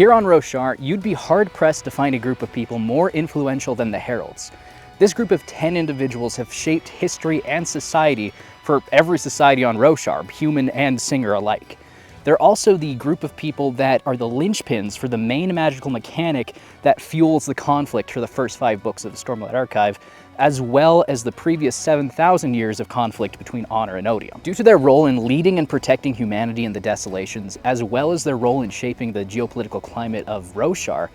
Here on Roshar, you'd be hard-pressed to find a group of people more influential than the Heralds. This group of 10 individuals have shaped history and society for every society on Roshar, human and Singer alike. They're also the group of people that are the linchpins for the main magical mechanic that fuels the conflict for the first 5 books of the Stormlight Archive, as well as the previous 7,000 years of conflict between Honor and Odium. Due to their role in leading and protecting humanity in the Desolations, as well as their role in shaping the geopolitical climate of Roshar,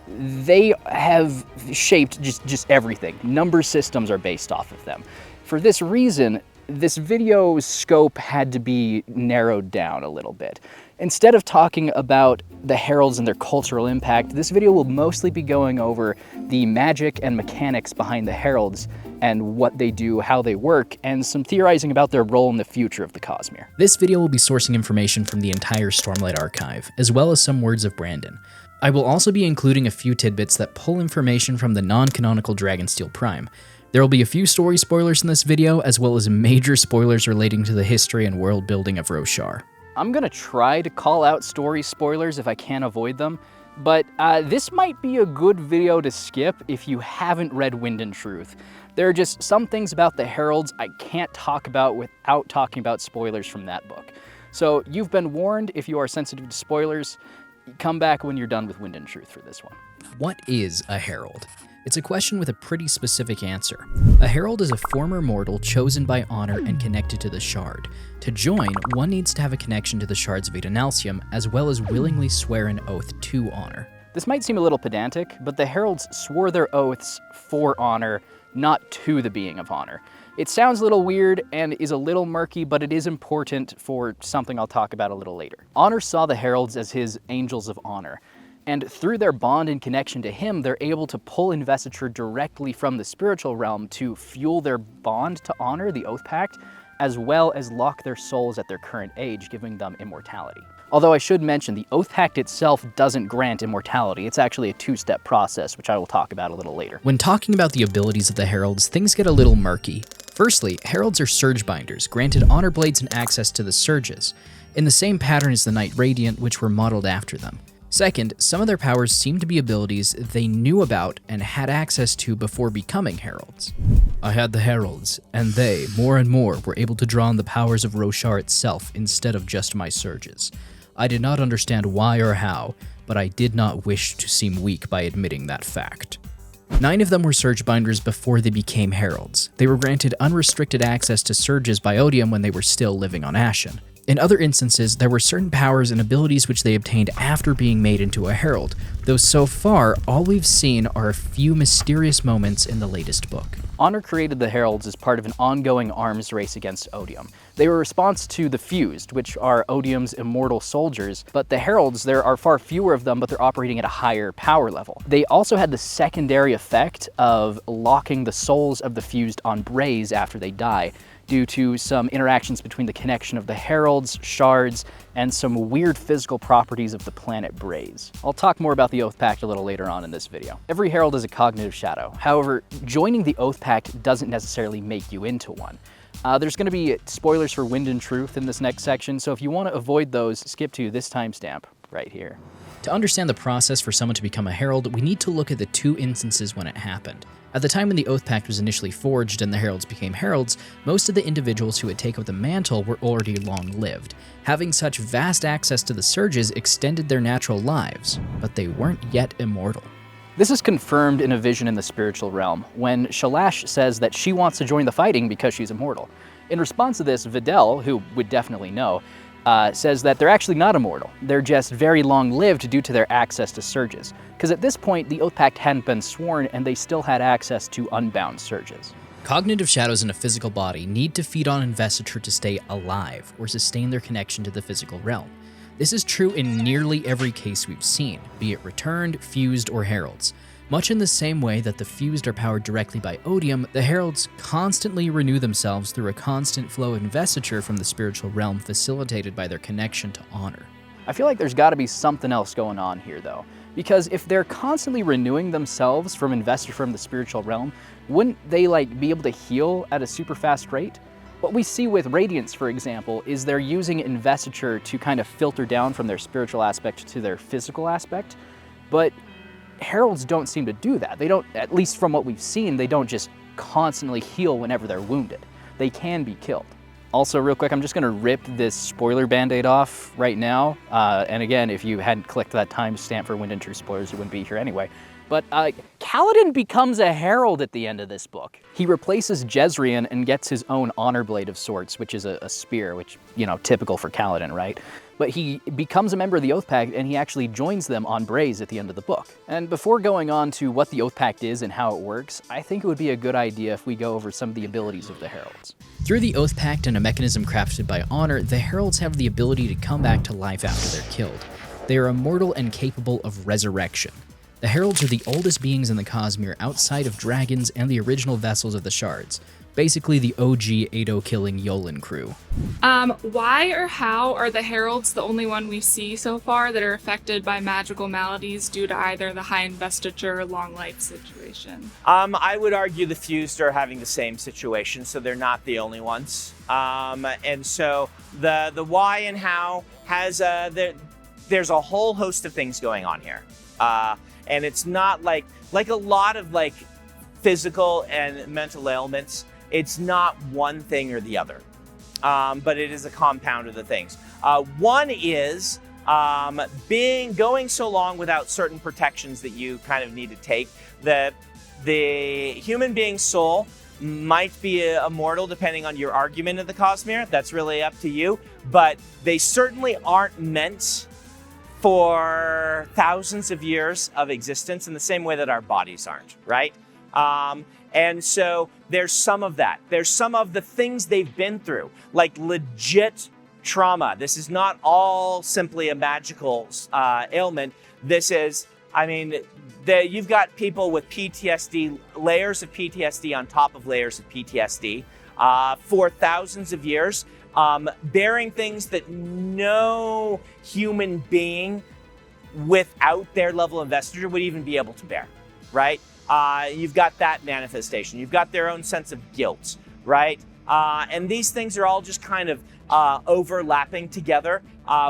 they have shaped just everything. Number systems are based off of them. For this reason, this video's scope had to be narrowed down a little bit. Instead of talking about the Heralds and their cultural impact, this video will mostly be going over the magic and mechanics behind the Heralds and what they do, how they work, and some theorizing about their role in the future of the Cosmere. This video will be sourcing information from the entire Stormlight Archive, as well as some words of Brandon. I will also be including a few tidbits that pull information from the non-canonical Dragonsteel Prime. There will be a few story spoilers in this video, as well as major spoilers relating to the history and world building of Roshar. I'm gonna try to call out story spoilers if I can avoid them, but this might be a good video to skip if you haven't read Wind and Truth. There are just some things about the Heralds I can't talk about without talking about spoilers from that book. So you've been warned. If you are sensitive to spoilers, come back when you're done with Wind and Truth for this one. What is a Herald? It's a question with a pretty specific answer. A Herald is a former mortal chosen by Honor and connected to the Shard. To join, one needs to have a connection to the Shard's Videnalcium, as well as willingly swear an oath to Honor. This might seem a little pedantic, but the Heralds swore their oaths for Honor, not to the being of Honor. It sounds a little weird and is a little murky, but it is important for something I'll talk about a little later. Honor saw the Heralds as his angels of honor. And through their bond and connection to him, they're able to pull investiture directly from the spiritual realm to fuel their bond to Honor, the Oathpact, as well as lock their souls at their current age, giving them immortality. Although I should mention, the Oathpact itself doesn't grant immortality. It's actually a 2-step process, which I will talk about a little later. When talking about the abilities of the Heralds, things get a little murky. Firstly, Heralds are Surge Binders, granted Honor Blades and access to the Surges, in the same pattern as the Knight Radiant, which were modeled after them. Second, some of their powers seem to be abilities they knew about and had access to before becoming Heralds. I had the Heralds, and they, more and more, were able to draw on the powers of Roshar itself instead of just my Surges. I did not understand why or how, but I did not wish to seem weak by admitting that fact. 9 of them were Surge Binders before they became Heralds. They were granted unrestricted access to Surges by Odium when they were still living on Ashen. In other instances, there were certain powers and abilities which they obtained after being made into a Herald, though so far, all we've seen are a few mysterious moments in the latest book. Honor created the Heralds as part of an ongoing arms race against Odium. They were a response to the Fused, which are Odium's immortal soldiers, but the Heralds, there are far fewer of them, but they're operating at a higher power level. They also had the secondary effect of locking the souls of the Fused on Braze after they die, due to some interactions between the connection of the Heralds, Shards, and some weird physical properties of the planet Braze. I'll talk more about the Oathpact a little later on in this video. Every Herald is a cognitive shadow. However, joining the Oathpact doesn't necessarily make you into one. There's going to be spoilers for Wind and Truth in this next section, so if you want to avoid those, skip to this timestamp right here. To understand the process for someone to become a Herald, we need to look at the 2 instances when it happened. At the time when the Oathpact was initially forged and the Heralds became Heralds, most of the individuals who would take up the mantle were already long-lived. Having such vast access to the Surges extended their natural lives, but they weren't yet immortal. This is confirmed in a vision in the spiritual realm, when Shalash says that she wants to join the fighting because she's immortal. In response to this, Vedel, who would definitely know, says that they're actually not immortal. They're just very long-lived due to their access to Surges. Because at this point, the Oathpact hadn't been sworn, and they still had access to unbound Surges. Cognitive shadows in a physical body need to feed on investiture to stay alive, or sustain their connection to the physical realm. This is true in nearly every case we've seen, be it returned, fused, or heralds. Much in the same way that the fused are powered directly by Odium, the Heralds constantly renew themselves through a constant flow of investiture from the spiritual realm facilitated by their connection to honor. I feel like there's got to be something else going on here, though. Because if they're constantly renewing themselves from investiture from the spiritual realm, wouldn't they be able to heal at a super fast rate? What we see with Radiance, for example, is they're using investiture to kind of filter down from their spiritual aspect to their physical aspect, but Heralds don't seem to do that. They don't, at least from what we've seen, they don't just constantly heal whenever they're wounded. They can be killed. Also, real quick, I'm just gonna rip this spoiler band-aid off right now. And again, if you hadn't clicked that timestamp for Wind and True spoilers, you wouldn't be here anyway. But Kaladin becomes a herald at the end of this book. He replaces Jezrien and gets his own honor blade of sorts, which is a spear, which, you know, typical for Kaladin, right? But he becomes a member of the Oathpact, and he actually joins them on Braze at the end of the book. And before going on to what the Oathpact is and how it works, I think it would be a good idea if we go over some of the abilities of the heralds. Through the Oathpact and a mechanism crafted by Honor, the heralds have the ability to come back to life after they're killed. They are immortal and capable of resurrection. The heralds are the oldest beings in the Cosmere outside of dragons and the original vessels of the shards. Basically the OG Ado-killing Yolan crew. Why or how are the heralds the only one we see so far that are affected by magical maladies due to either the high investiture or long life situation? I would argue the fused are having the same situation, so they're not the only ones. And so the why and how has there's a whole host of things going on here. And it's not like a lot of like physical and mental ailments. It's not one thing or the other, but it is a compound of the things. One is going so long without certain protections that you kind of need to take. The human being's soul might be immortal depending on your argument of the Cosmere. That's really up to you, but they certainly aren't meant for thousands of years of existence in the same way that our bodies aren't, right? And so there's some of that. There's some of the things they've been through, like legit trauma. This is not all simply a magical ailment. This is, I mean, you've got people with PTSD, layers of PTSD on top of layers of PTSD for thousands of years, bearing things that no human being without their level of investiture would even be able to bear, right? You've got that manifestation. You've got their own sense of guilt, right? And these things are all just kind of overlapping together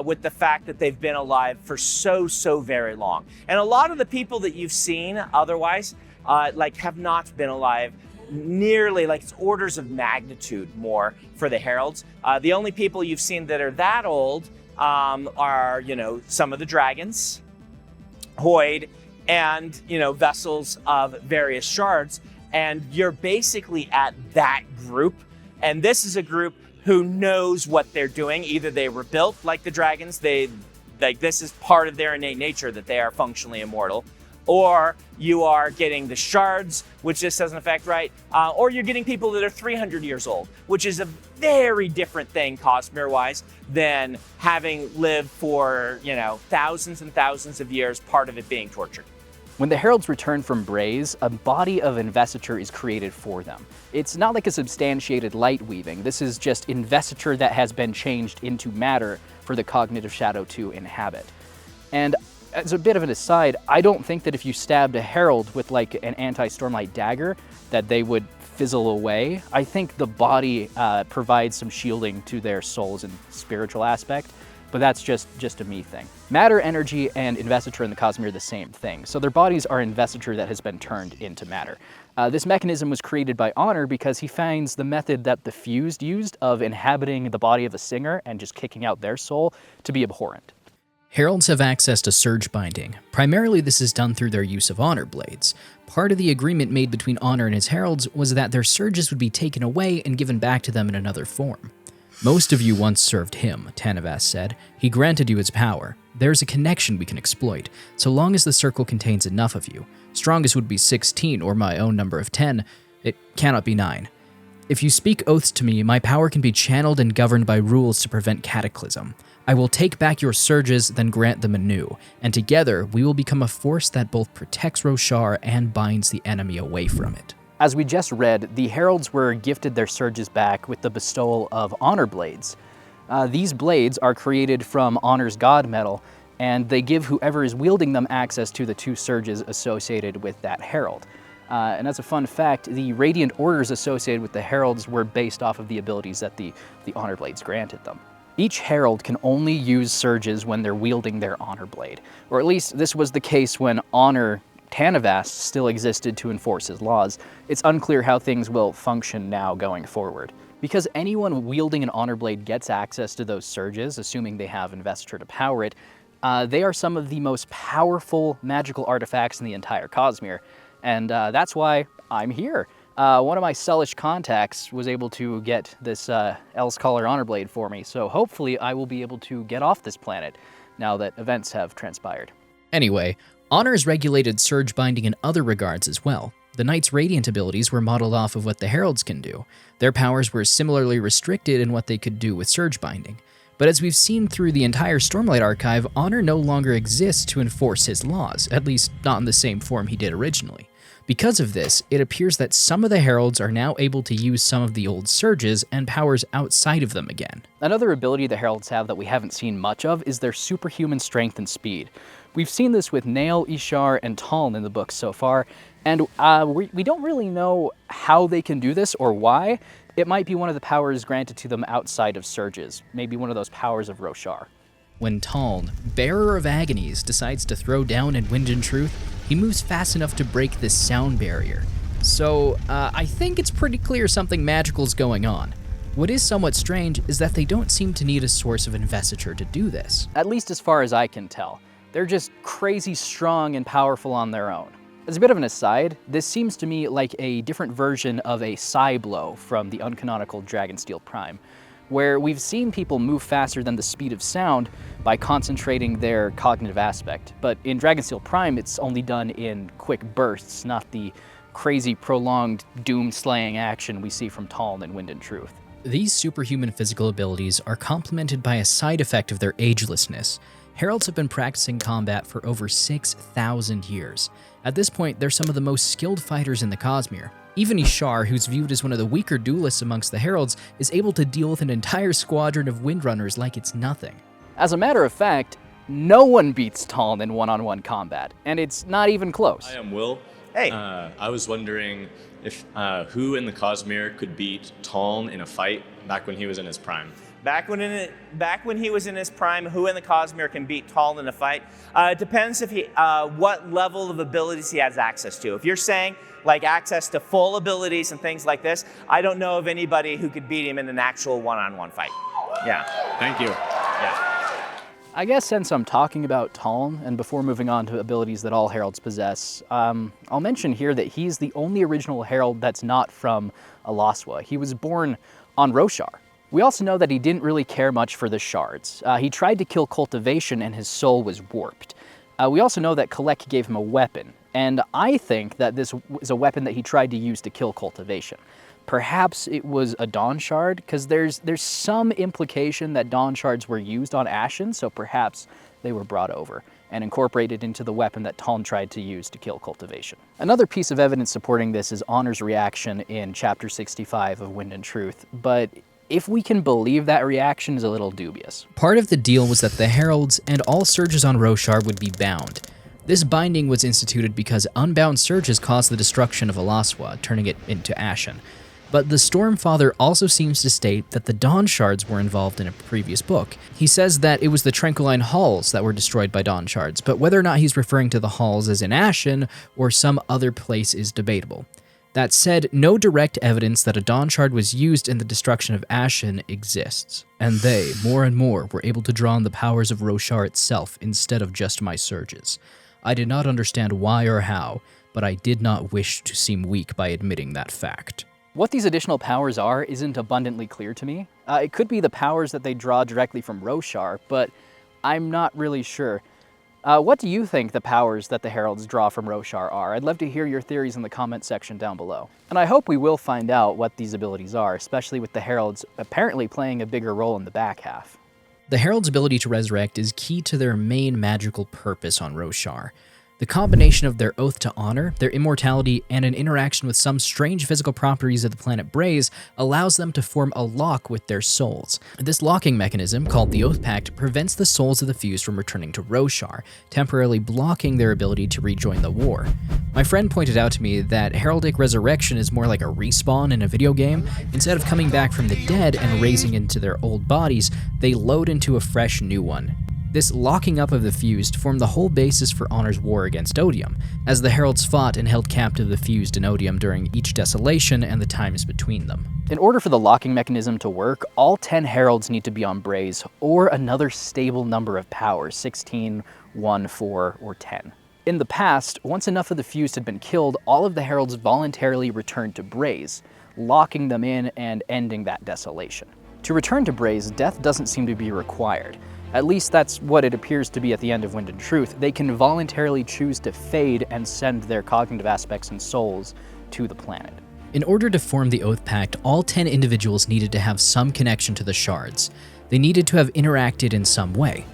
with the fact that they've been alive for so very long. And a lot of the people that you've seen otherwise, have not been alive nearly, like it's orders of magnitude more for the heralds. The only people you've seen that are that old are, you know, some of the dragons, Hoid, and, you know, vessels of various shards. And you're basically at that group. And this is a group who knows what they're doing. Either they were built like the dragons, this is part of their innate nature that they are functionally immortal. Or you are getting the shards, which this doesn't affect, right? Or you're getting people that are 300 years old, which is a very different thing Cosmere-wise than having lived for, you know, thousands and thousands of years, part of it being tortured. When the heralds return from Braze, a body of investiture is created for them. It's not like a substantiated light weaving. This is just investiture that has been changed into matter for the cognitive shadow to inhabit. And as a bit of an aside, I don't think that if you stabbed a herald with like an anti-Stormlight dagger that they would fizzle away. I think the body provides some shielding to their souls and spiritual aspect, but that's just a me thing. Matter, energy, and investiture in the Cosmere are the same thing. So their bodies are investiture that has been turned into matter. This mechanism was created by Honor because he finds the method that the fused used of inhabiting the body of a singer and just kicking out their soul to be abhorrent. Heralds have access to surge binding. Primarily this is done through their use of honor blades. Part of the agreement made between Honor and his heralds was that their surges would be taken away and given back to them in another form. Most of you once served him, Tanavas said. He granted you his power. There's a connection we can exploit, so long as the circle contains enough of you. Strongest would be 16, or my own number of 10. It cannot be 9. If you speak oaths to me, my power can be channeled and governed by rules to prevent cataclysm. I will take back your surges, then grant them anew, and together we will become a force that both protects Roshar and binds the enemy away from it. As we just read, the heralds were gifted their surges back with the bestowal of honor blades. These blades are created from Honor's god metal, and they give whoever is wielding them access to the 2 surges associated with that herald. And as a fun fact, the Radiant Orders associated with the Heralds were based off of the abilities that the Honor Blades granted them. Each Herald can only use surges when they're wielding their Honor Blade, or at least this was the case when Honor Tanavast still existed to enforce his laws. It's unclear how things will function now going forward. Because anyone wielding an Honor Blade gets access to those surges, assuming they have investiture to power it, they are some of the most powerful magical artifacts in the entire Cosmere. And that's why I'm here. One of my Sellish contacts was able to get this Elscaller Honor Blade for me, so hopefully I will be able to get off this planet now that events have transpired. Anyway, Honors regulated surge binding in other regards as well. The Knight's Radiant abilities were modeled off of what the Heralds can do. Their powers were similarly restricted in what they could do with surge binding. But as we've seen through the entire Stormlight Archive, Honor no longer exists to enforce his laws, at least not in the same form he did originally. Because of this, it appears that some of the Heralds are now able to use some of the old surges and powers outside of them again. Another ability the Heralds have that we haven't seen much of is their superhuman strength and speed. We've seen this with Nail, Ishar, and Taln in the books so far, and we don't really know how they can do this or why. It might be one of the powers granted to them outside of surges, maybe one of those powers of Roshar. When Taln, Bearer of Agonies, decides to throw down in Wind and Truth, he moves fast enough to break this sound barrier. So, I think it's pretty clear something magical's going on. What is somewhat strange is that they don't seem to need a source of investiture to do this. At least as far as I can tell. They're just crazy strong and powerful on their own. As a bit of an aside, this seems to me like a different version of a Psy Blow from the uncanonical Dragonsteel Prime, where we've seen people move faster than the speed of sound by concentrating their cognitive aspect. But in Dragonsteel Prime, it's only done in quick bursts, not the crazy prolonged doom-slaying action we see from Taln in Wind and Truth. These superhuman physical abilities are complemented by a side effect of their agelessness. Heralds have been practicing combat for over 6,000 years. At this point, they're some of the most skilled fighters in the Cosmere. Even Ishar, who's viewed as one of the weaker duelists amongst the Heralds, is able to deal with an entire squadron of Windrunners like it's nothing. As a matter of fact, no one beats Taln in one-on-one combat, and it's not even close. Hi, I'm Will. Hey. I was wondering if who in the Cosmere could beat Taln in a fight back when he was in his prime. Back when he was in his prime, who in the Cosmere can beat Taln in a fight? It depends if what level of abilities he has access to. If you're saying like access to full abilities and things like this, I don't know of anybody who could beat him in an actual one-on-one fight. Yeah. Thank you. Yeah. I guess since I'm talking about Taln, and before moving on to abilities that all Heralds possess, I'll mention here that he's the only original Herald that's not from Alaswa. He was born on Roshar. We also know that he didn't really care much for the shards. He tried to kill cultivation and his soul was warped. We also know that Kalek gave him a weapon, and I think that this is a weapon that he tried to use to kill cultivation. Perhaps it was a Dawn Shard, because there's some implication that Dawn Shards were used on Ashen, so perhaps they were brought over and incorporated into the weapon that Taln tried to use to kill cultivation. Another piece of evidence supporting this is Honor's reaction in Chapter 65 of Wind and Truth, but if we can believe that reaction is a little dubious. Part of the deal was that the Heralds and all surges on Roshar would be bound. This binding was instituted because unbound surges caused the destruction of Alaswa, turning it into Ashen. But the Stormfather also seems to state that the Dawn Shards were involved in a previous book. He says that it was the Tranquiline Halls that were destroyed by Dawn Shards, but whether or not he's referring to the halls as in Ashen or some other place is debatable. That said, no direct evidence that a Dawn Shard was used in the destruction of Ashen exists, and they, more and more, were able to draw on the powers of Roshar itself instead of just my surges. I did not understand why or how, but I did not wish to seem weak by admitting that fact. What these additional powers are isn't abundantly clear to me. It could be the powers that they draw directly from Roshar, but I'm not really sure. What do you think the powers that the Heralds draw from Roshar are? I'd love to hear your theories in the comment section down below. And I hope we will find out what these abilities are, especially with the Heralds apparently playing a bigger role in the back half. The Herald's ability to resurrect is key to their main magical purpose on Roshar. The combination of their oath to honor, their immortality, and an interaction with some strange physical properties of the planet Braze allows them to form a lock with their souls. This locking mechanism, called the Oathpact, prevents the souls of the fused from returning to Roshar, temporarily blocking their ability to rejoin the war. My friend pointed out to me that heraldic resurrection is more like a respawn in a video game. Instead of coming back from the dead and raising into their old bodies, they load into a fresh new one. This locking up of the fused formed the whole basis for Honor's war against Odium, as the Heralds fought and held captive the fused and Odium during each desolation and the times between them. In order for the locking mechanism to work, all 10 Heralds need to be on Braze, or another stable number of powers, 16, 1, 4, or 10. In the past, once enough of the fused had been killed, all of the Heralds voluntarily returned to Braze, locking them in and ending that desolation. To return to Braze, death doesn't seem to be required. At least that's what it appears to be at the end of Wind and Truth. They can voluntarily choose to fade and send their cognitive aspects and souls to the planet. In order to form the Oathpact, all 10 individuals needed to have some connection to the shards. They needed to have interacted in some way.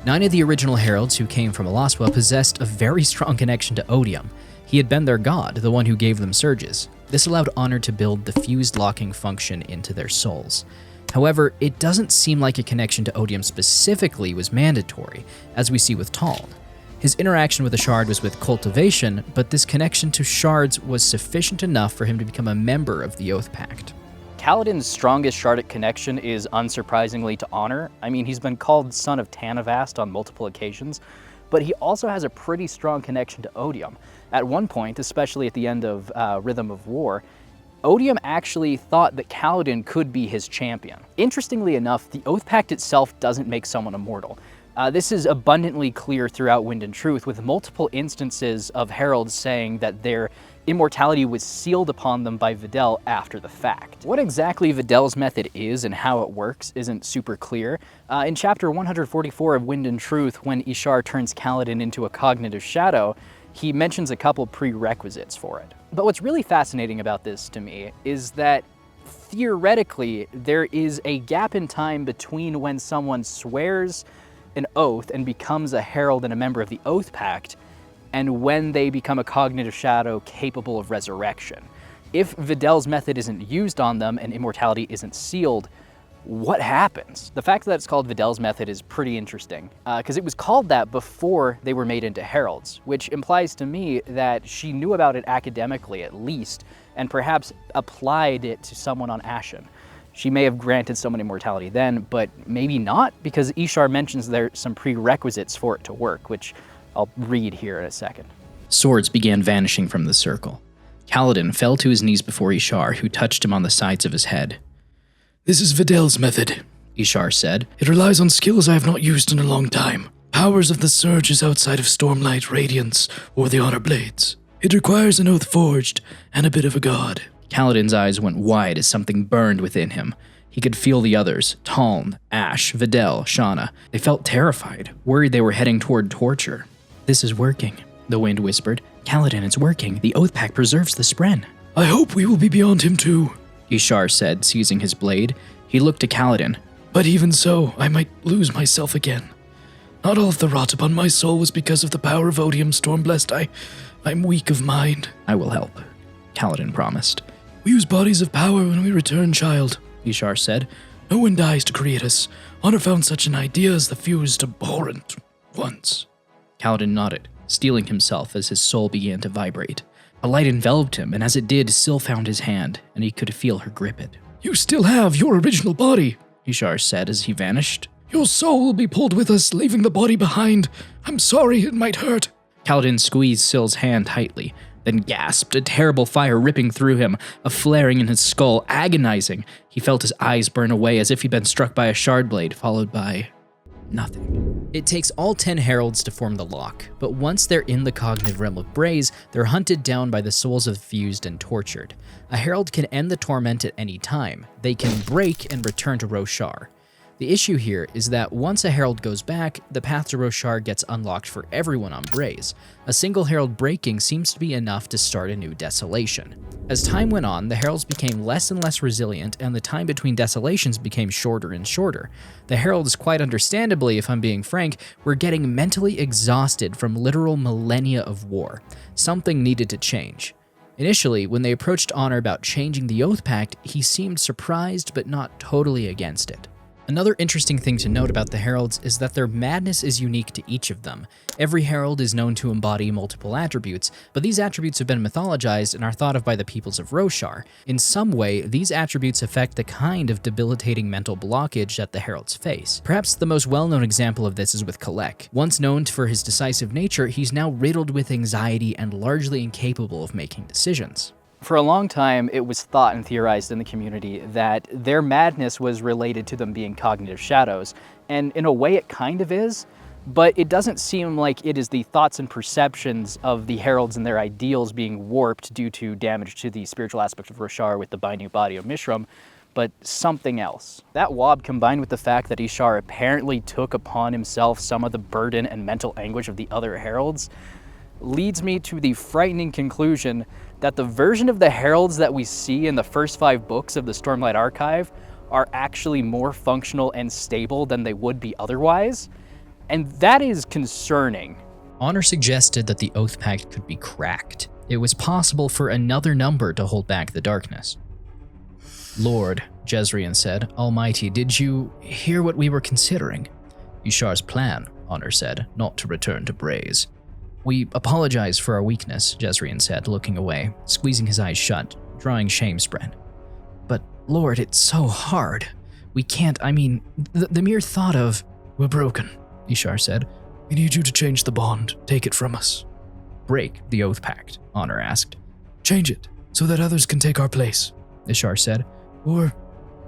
9 of the original Heralds who came from Elaswa possessed a very strong connection to Odium. He had been their god, the one who gave them surges. This allowed Honor to build the fused locking function into their souls. However, it doesn't seem like a connection to Odium specifically was mandatory, as we see with Taln. His interaction with the shard was with cultivation, but this connection to shards was sufficient enough for him to become a member of the Oathpact. Kaladin's strongest shardic connection is unsurprisingly to Honor. I mean, he's been called Son of Tanavast on multiple occasions, but he also has a pretty strong connection to Odium. At one point, especially at the end of Rhythm of War, Odium actually thought that Kaladin could be his champion. Interestingly enough, the Oathpact itself doesn't make someone immortal. This is abundantly clear throughout Wind and Truth, with multiple instances of heralds saying that their immortality was sealed upon them by Vedel after the fact. What exactly Vedel's method is and how it works isn't super clear. In chapter 144 of Wind and Truth, when Ishar turns Kaladin into a cognitive shadow, he mentions a couple prerequisites for it. But what's really fascinating about this to me is that theoretically there is a gap in time between when someone swears an oath and becomes a herald and a member of the Oathpact and when they become a cognitive shadow capable of resurrection. If Vedel's method isn't used on them and immortality isn't sealed, what happens? The fact that it's called Vedel's method is pretty interesting, because it was called that before they were made into heralds, which implies to me that she knew about it academically at least, and perhaps applied it to someone on Ashen. She may have granted someone immortality then, but maybe not, because Ishar mentions there's some prerequisites for it to work, which I'll read here in a second. Swords began vanishing from the circle. Kaladin fell to his knees before Ishar, who touched him on the sides of his head. "This is Vedel's method," Ishar said. "It relies on skills I have not used in a long time. Powers of the Surge is outside of Stormlight, Radiance, or the Honor Blades. It requires an oath forged and a bit of a god." Kaladin's eyes went wide as something burned within him. He could feel the others, Taln, Ash, Vedel, Shauna. They felt terrified, worried they were heading toward torture. "This is working," the wind whispered. "Kaladin, it's working. The Oathpact preserves the Spren." "I hope we will be beyond him too," Ishar said, seizing his blade. He looked to Kaladin. "But even so, I might lose myself again. Not all of the rot upon my soul was because of the power of Odium, Stormblessed. I'm weak of mind." "I will help," Kaladin promised. "We use bodies of power when we return, child," Ishar said. "No one dies to create us. Honor found such an idea as the fused abhorrent once." Kaladin nodded, steeling himself as his soul began to vibrate. A light enveloped him, and as it did, Syl found his hand, and he could feel her grip it. "You still have your original body," Ishar said as he vanished. "Your soul will be pulled with us, leaving the body behind. I'm sorry, it might hurt." Kaladin squeezed Syl's hand tightly, then gasped, a terrible fire ripping through him, a flaring in his skull, agonizing. He felt his eyes burn away as if he'd been struck by a shard blade, followed by nothing. It takes all 10 heralds to form the lock, but once they're in the cognitive realm of Braze, they're hunted down by the souls of the fused and tortured. A herald can end the torment at any time. They can break and return to Roshar. The issue here is that once a herald goes back, the path to Roshar gets unlocked for everyone on Braze. A single herald breaking seems to be enough to start a new desolation. As time went on, the heralds became less and less resilient, and the time between desolations became shorter and shorter. The heralds, quite understandably, if I'm being frank, were getting mentally exhausted from literal millennia of war. Something needed to change. Initially, when they approached Honor about changing the Oathpact, he seemed surprised but not totally against it. Another interesting thing to note about the Heralds is that their madness is unique to each of them. Every Herald is known to embody multiple attributes, but these attributes have been mythologized and are thought of by the peoples of Roshar. In some way, these attributes affect the kind of debilitating mental blockage that the Heralds face. Perhaps the most well-known example of this is with Kalek. Once known for his decisive nature, he's now riddled with anxiety and largely incapable of making decisions. For a long time, it was thought and theorized in the community that their madness was related to them being cognitive shadows, and in a way it kind of is, but it doesn't seem like it is the thoughts and perceptions of the heralds and their ideals being warped due to damage to the spiritual aspect of Roshar with the binding body of Mishram, but something else. That wob, combined with the fact that Ishar apparently took upon himself some of the burden and mental anguish of the other heralds, leads me to the frightening conclusion that the version of the heralds that we see in the first 5 books of the Stormlight Archive are actually more functional and stable than they would be otherwise, and that is concerning. Honor suggested that the Oathpact could be cracked. It was possible for another number to hold back the darkness. Lord, Jezrien said, Almighty, did you hear what we were considering? Ishar's plan, Honor said, not to return to Braze. We apologize for our weakness, Jezrien said, looking away, squeezing his eyes shut, drawing shame spread. But, Lord, it's so hard. We can't, the mere thought of... We're broken, Ishar said. We need you to change the bond. Take it from us. Break the Oathpact, Honor asked. Change it, so that others can take our place, Ishar said. Or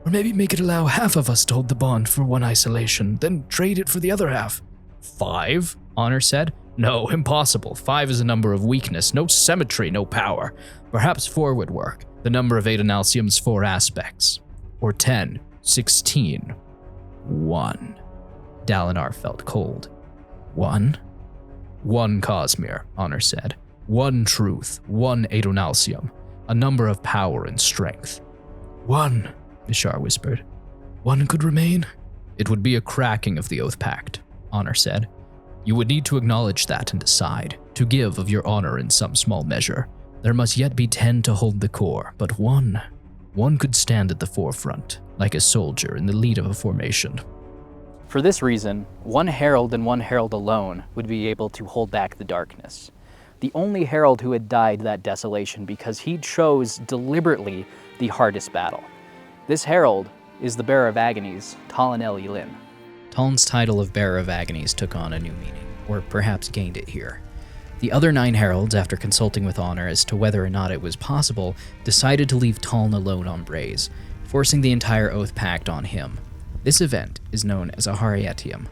maybe make it allow half of us to hold the bond for one isolation, then trade it for the other half. 5? Honor said. No, impossible. 5 is a number of weakness, no symmetry, no power. Perhaps 4 would work, the number of Adonalsium's 4 aspects. Or 10, 16, 1. Dalinar felt cold. 1? 1 Cosmere, Honor said. 1 truth, 1 Adonalsium, a number of power and strength. 1, Ishar whispered. 1 could remain? It would be a cracking of the Oathpact, Honor said. You would need to acknowledge that and decide, to give of your honor in some small measure. There must yet be 10 to hold the core, but 1 could stand at the forefront, like a soldier in the lead of a formation. For this reason, 1 herald and 1 herald alone would be able to hold back the darkness. The only herald who had died that desolation because he chose deliberately the hardest battle. This herald is the Bearer of Agonies, Talanel Yilin. Talon's title of Bearer of Agonies took on a new meaning, or perhaps gained it here. The other 9 heralds, after consulting with Honor as to whether or not it was possible, decided to leave Talon alone on Braze, forcing the entire Oathpact on him. This event is known as a Harietium.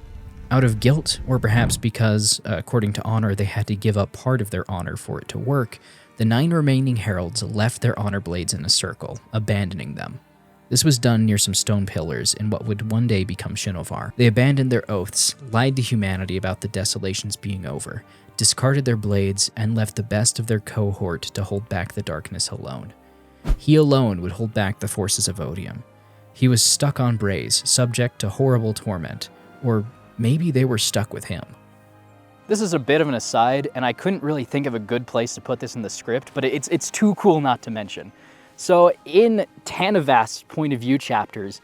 Out of guilt, or perhaps because, according to Honor, they had to give up part of their honor for it to work, the 9 remaining heralds left their honor blades in a circle, abandoning them. This was done near some stone pillars in what would one day become Shinovar. They abandoned their oaths, lied to humanity about the desolations being over, discarded their blades, and left the best of their cohort to hold back the darkness alone. He alone would hold back the forces of Odium. He was stuck on Braze, subject to horrible torment, or maybe they were stuck with him. This is a bit of an aside, and I couldn't really think of a good place to put this in the script, but it's too cool not to mention. So in Tanavast's point of view chapters,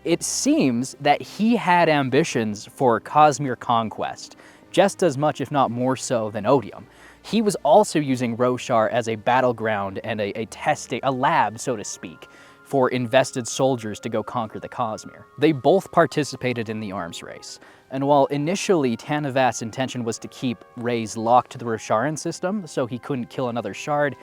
it seems that he had ambitions for Cosmere conquest, just as much if not more so than Odium. He was also using Roshar as a battleground and a lab, so to speak, for invested soldiers to go conquer the Cosmere. They both participated in the arms race, and while initially Tanavast's intention was to keep Reyes locked to the Rosharan system so he couldn't kill another shard,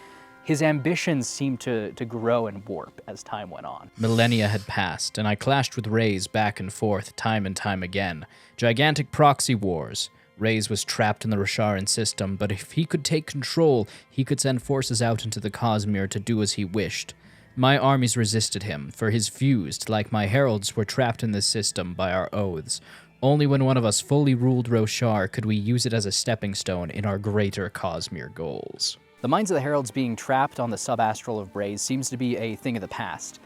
his ambitions seemed to grow and warp as time went on. Millennia had passed, and I clashed with Reyes back and forth time and time again. Gigantic proxy wars. Reyes was trapped in the Rosharan system, but if he could take control, he could send forces out into the Cosmere to do as he wished. My armies resisted him, for his fused, like my heralds, were trapped in this system by our oaths. Only when one of us fully ruled Roshar could we use it as a stepping stone in our greater Cosmere goals. The minds of the Heralds being trapped on the subastral of Braze seems to be a thing of the past.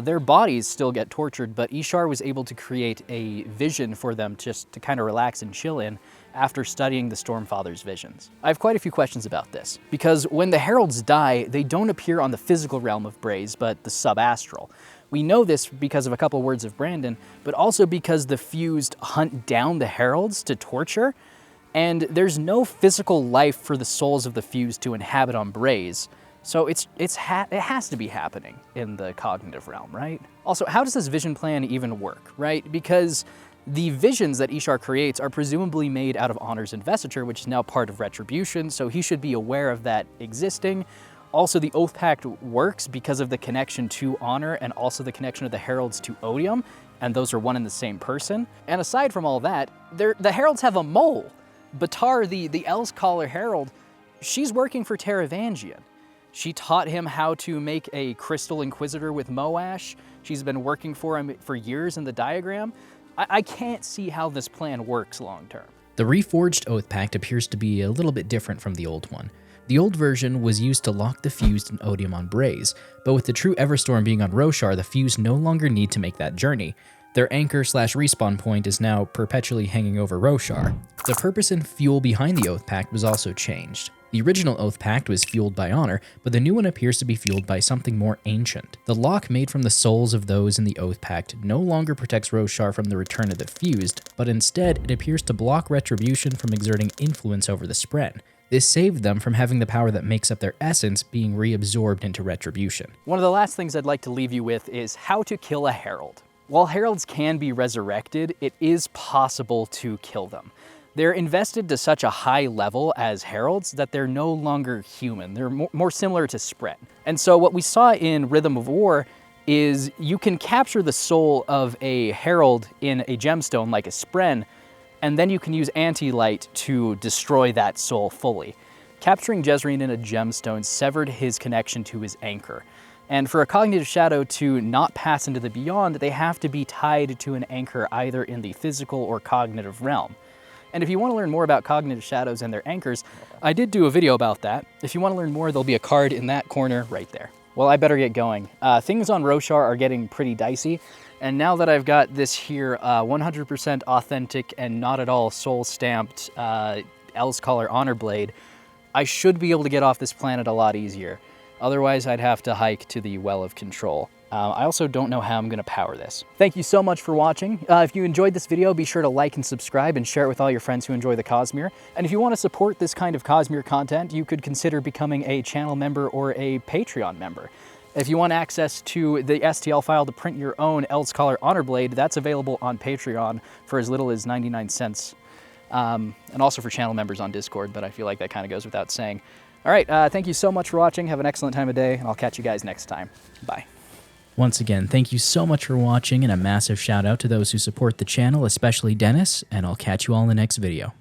Their bodies still get tortured, but Ishar was able to create a vision for them just to kind of relax and chill in after studying the Stormfather's visions. I have quite a few questions about this, because when the Heralds die, they don't appear on the physical realm of Braze, but the subastral. We know this because of a couple words of Brandon, but also because the fused hunt down the Heralds to torture, and there's no physical life for the souls of the fused to inhabit on Braze. So it has to be happening in the cognitive realm, right? Also, how does this vision plan even work, right? Because the visions that Ishar creates are presumably made out of Honor's investiture, which is now part of Retribution, so he should be aware of that existing. Also, the Oathpact works because of the connection to Honor and also the connection of the Heralds to Odium, and those are one and the same person. And aside from all that, the Heralds have a mole. Petar, the Elscaller Herald, she's working for Taravangian. She taught him how to make a Crystal Inquisitor with Moash. She's been working for him for years in the diagram. I can't see how this plan works long term. The reforged Oathpact appears to be a little bit different from the old one. The old version was used to lock the fused in Odium on Braze, but with the true Everstorm being on Roshar, the fused no longer need to make that journey. Their anchor/respawn point is now perpetually hanging over Roshar. The purpose and fuel behind the Oathpact was also changed. The original Oathpact was fueled by Honor, but the new one appears to be fueled by something more ancient. The lock made from the souls of those in the Oathpact no longer protects Roshar from the return of the fused, but instead it appears to block Retribution from exerting influence over the Spren. This saved them from having the power that makes up their essence being reabsorbed into Retribution. One of the last things I'd like to leave you with is how to kill a Herald. While Heralds can be resurrected, it is possible to kill them. They're invested to such a high level as Heralds that they're no longer human. They're more similar to Spren. And so what we saw in Rhythm of War is you can capture the soul of a Herald in a gemstone like a Spren, and then you can use Anti-Light to destroy that soul fully. Capturing Jezreen in a gemstone severed his connection to his anchor. And for a Cognitive Shadow to not pass into the Beyond, they have to be tied to an anchor either in the physical or cognitive realm. And if you want to learn more about Cognitive Shadows and their anchors, I did do a video about that. If you want to learn more, there'll be a card in that corner right there. Well, I better get going. Things on Roshar are getting pretty dicey, and now that I've got this here 100% authentic and not at all soul-stamped Elscaller Honor Blade, I should be able to get off this planet a lot easier. Otherwise, I'd have to hike to the Well of Control. I also don't know how I'm going to power this. Thank you so much for watching. If you enjoyed this video, be sure to like and subscribe and share it with all your friends who enjoy the Cosmere. And if you want to support this kind of Cosmere content, you could consider becoming a channel member or a Patreon member. If you want access to the STL file to print your own Elscaller Honor Blade, that's available on Patreon for as little as 99 cents. And also for channel members on Discord, but I feel like that kind of goes without saying. All right, thank you so much for watching. Have an excellent time of day, and I'll catch you guys next time. Bye. Once again, thank you so much for watching, and a massive shout out to those who support the channel, especially Dennis, and I'll catch you all in the next video.